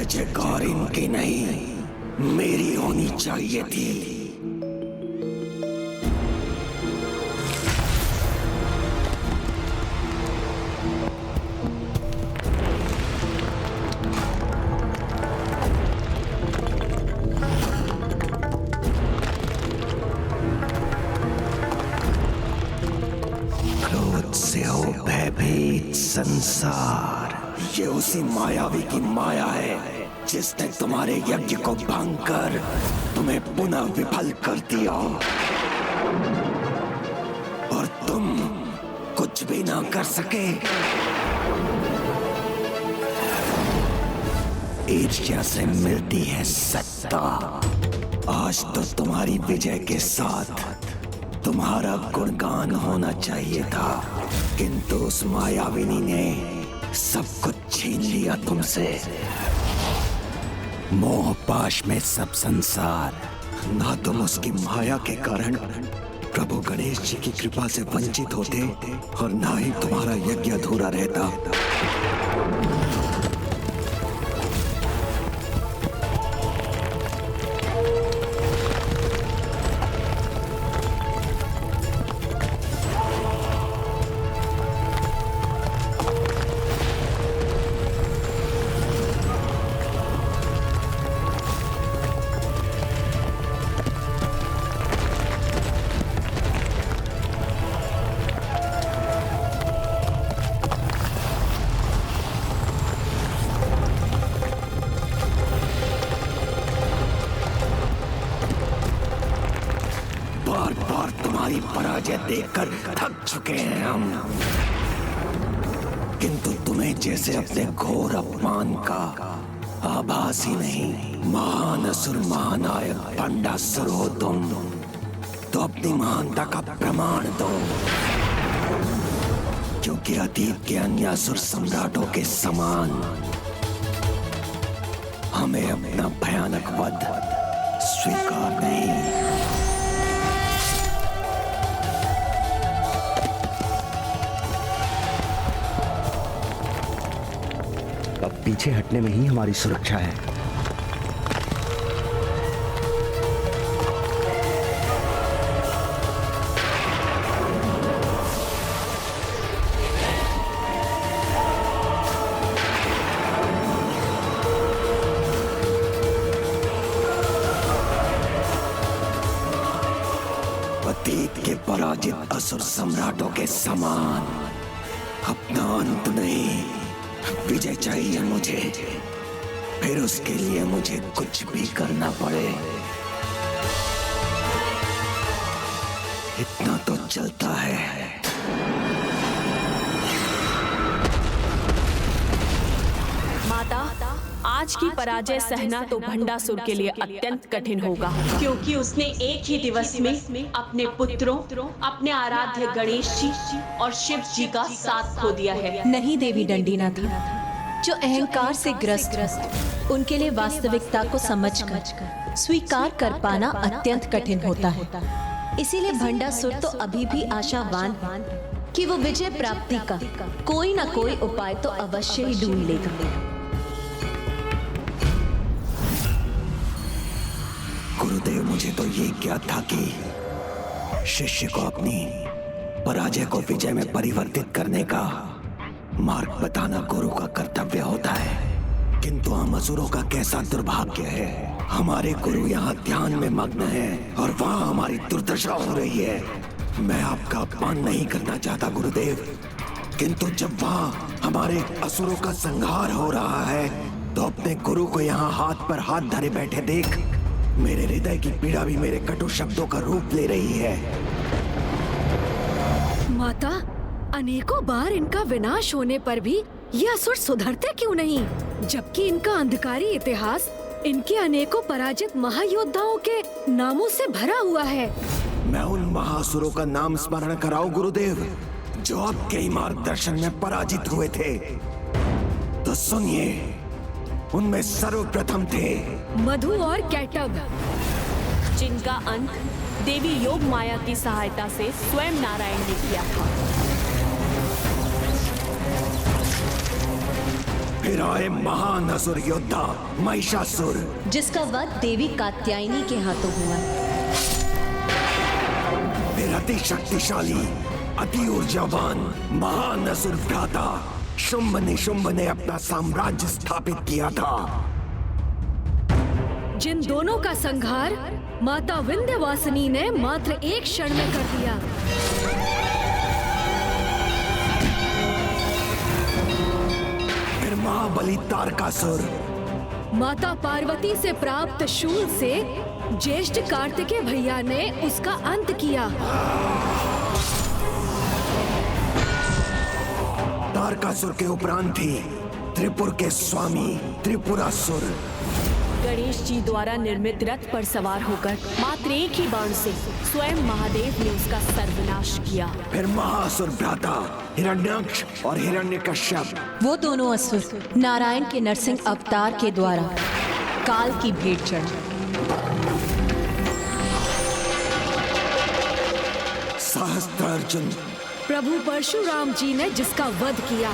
जयकार इनकी नहीं, मेरी होनी चाहिए थी। क्रोध से हो भयभीत संसार, ये उसी मायावी की माया है जिसने तुम्हारे यज्ञ को भंग कर तुम्हें पुनः विफल कर दिया और तुम कुछ भी ना कर सके। ईर्ष्या से मिलती है सत्ता। आज तो तुम्हारी विजय के साथ तुम्हारा गुणगान होना चाहिए था, किंतु उस मायाविनी ने सब कुछ छीन लिया तुमसे। मोह पाश में सब संसार। ना तुम उसकी माया के कारण प्रभु गणेश जी की कृपा से वंचित होते और ना ही तुम्हारा यज्ञ अधूरा रहता। तुम्हारी पराजय देखकर थक चुके हैं हम, किंतु तुम्हें जैसे अपने घोर अपमान का आभास ही नहीं। महान असुर महानायक भंडासुर हो तुम, तो अपनी महानता का प्रमाण दो, क्योंकि अतीत के अन्य असुर सम्राटों के समान हमें अपना भयानक वध स्वीकार नहीं। अब पीछे हटने में ही हमारी सुरक्षा है। अतीत के पराजित असुर सम्राटों के समान अपना अंत नहीं, विजय चाहिए मुझे। फिर उसके लिए मुझे कुछ भी करना पड़े। इतना तो चलता है। माता, आज की पराजय सहना तो भंडासुर के लिए अत्यंत कठिन होगा, क्योंकि उसने एक ही दिवस में अपने पुत्रों, अपने आराध्य गणेश जी और शिव जी का साथ खो दिया है। नहीं देवी दंडीनाथ, जो अहंकार से ग्रस्त उनके लिए वास्तविकता को समझकर स्वीकार कर पाना अत्यंत कठिन होता है। इसीलिए भंडासुर तो अभी भी आशावान कि वो विजय प्राप्ति का कोई ना कोई उपाय तो अवश्य ही ढूंढ लेगा। गुरुदेव, मुझे तो ये ज्ञात था कि शिष्य को अपनी पराजय को विजय में परिवर्तित करने का मार्ग बताना गुरु का कर्तव्य होता है, किंतु हम असुरों का कैसा दुर्भाग्य है। हमारे गुरु यहाँ ध्यान में मग्न हैं और वहाँ हमारी दुर्दशा हो रही है। मैं आपका अपमान नहीं करना चाहता गुरुदेव, किंतु जब वहाँ हमारे असुरों का संहार हो रहा है तो अपने गुरु को यहाँ हाथ पर हाथ धरे बैठे देख मेरे हृदय की पीड़ा भी मेरे कटु शब्दों का रूप ले रही है। माता, अनेकों बार इनका विनाश होने पर भी ये असुर सुधरते क्यों नहीं, जबकि इनका अंधकारी इतिहास इनके अनेकों पराजित महायोद्धाओं के नामों से भरा हुआ है। मैं उन महासुरों का नाम स्मरण कराऊं गुरुदेव, जो आपके ही मार्गदर्शन में पराजित हुए थे? तो सुनिए, उनमें सर्वप्रथम थे मधु और कैटभ, जिनका अंत देवी योग माया की सहायता से स्वयं नारायण ने किया था। फिर फिर आए महान असुर योद्धा महिषासुर, जिसका वध देवी कात्यायनी के हाथों हुआ। फिर अति शक्तिशाली, अति ऊर्जावान महान असुर भ्राता शुंभ ने अपना साम्राज्य स्थापित किया था। जिन दोनों का संहार माता विंध्यवासिनी ने मात्र एक क्षण में कर दिया। फिर महाबली तारकासुर, माता पार्वती से प्राप्त शूल से ज्येष्ठ कार्तिकेय भैया ने उसका अंत किया। तारकासुर के उपरांत थी त्रिपुर के स्वामी त्रिपुरासुर। गणेश जी द्वारा निर्मित रथ पर सवार होकर मात्र एक ही बाण से स्वयं महादेव ने उसका सर्वनाश किया। फिर महासुर भ्राता हिरण्याक्ष और हिरण्यकश्यप, वो दोनों असुर नारायण के नरसिंह अवतार के द्वारा काल की भेंट चढ़े। सहस्त्रार्जुन, प्रभु परशुराम जी ने जिसका वध किया।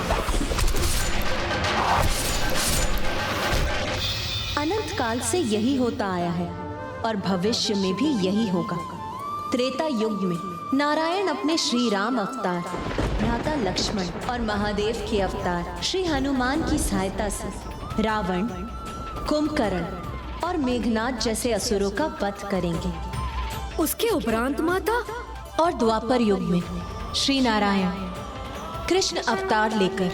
अनंत काल से यही होता आया है और भविष्य में भी यही होगा। त्रेता युग में नारायण अपने श्री राम अवतार, भ्राता लक्ष्मण और महादेव के अवतार श्री हनुमान की सहायता से रावण, कुंभकर्ण और मेघनाद जैसे असुरों का वध करेंगे। उसके उपरांत माता और द्वापर युग में श्री नारायण कृष्ण अवतार लेकर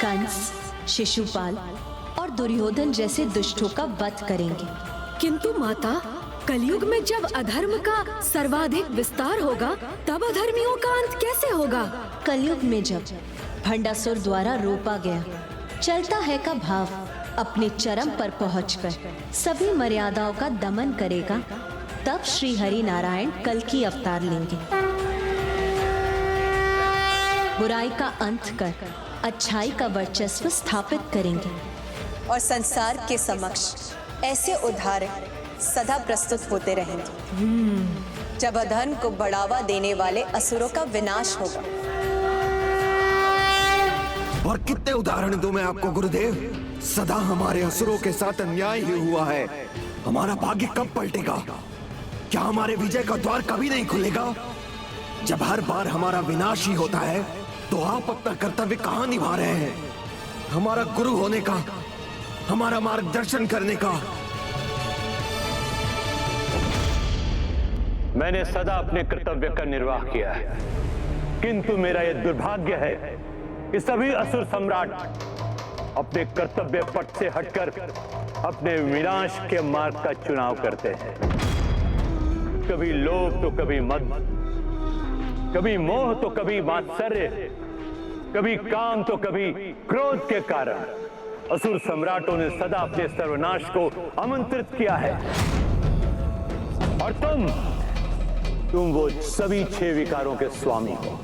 कंस, शिशुपाल और दुर्योधन जैसे दुष्टों का वध करेंगे। किंतु माता, कलयुग में जब अधर्म का सर्वाधिक विस्तार होगा तब अधर्मियों का अंत कैसे होगा? कलयुग में जब भंडासुर द्वारा रोपा गया चलता है का भाव अपने चरम पर पहुंचकर सभी मर्यादाओं का दमन करेगा, तब श्री हरि नारायण कल की अवतार लेंगे। बुराई का अंत कर अच्छाई का वर्चस्व स्थापित करेंगे और संसार के समक्ष ऐसे उदाहरण सदा प्रस्तुत होते रहेंगे जब अधर्म को बढ़ावा देने वाले असुरों का विनाश होगा। और कितने उदाहरण दूं मैं आपको गुरुदेव? सदा हमारे असुरों के साथ अन्याय ही हुआ है। हमारा भाग्य कब पलटेगा? क्या हमारे विजय का द्वार कभी नहीं खुलेगा? जब हर बार हमारा विनाश ही होता है तो आप अपना कर्तव्य कहाँ निभा रहे हैं? हमारा गुरु होने का, हमारा मार्गदर्शन करने का। मैंने सदा अपने कर्तव्य का निर्वाह किया है, किंतु मेरा यह दुर्भाग्य है कि सभी असुर सम्राट अपने कर्तव्य पथ से हटकर अपने विनाश के मार्ग का चुनाव करते हैं। कभी लोभ तो कभी मद, कभी मोह तो कभी मात्सर्य, कभी काम तो कभी क्रोध के कारण असुर सम्राटों ने सदा अपने सर्वनाश को आमंत्रित किया है। और तुम वो सभी 6 विकारों के स्वामी हो।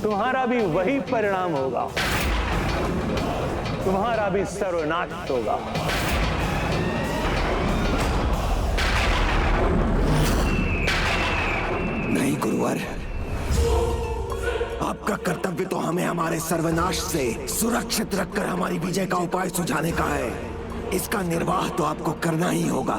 तुम्हारा भी वही परिणाम होगा, तुम्हारा भी सर्वनाश होगा। नहीं गुरुवर, आपका कर्तव्य तो हमें हमारे सर्वनाश से सुरक्षित रखकर हमारी विजय का उपाय सुझाने का है। इसका निर्वाह तो आपको करना ही होगा।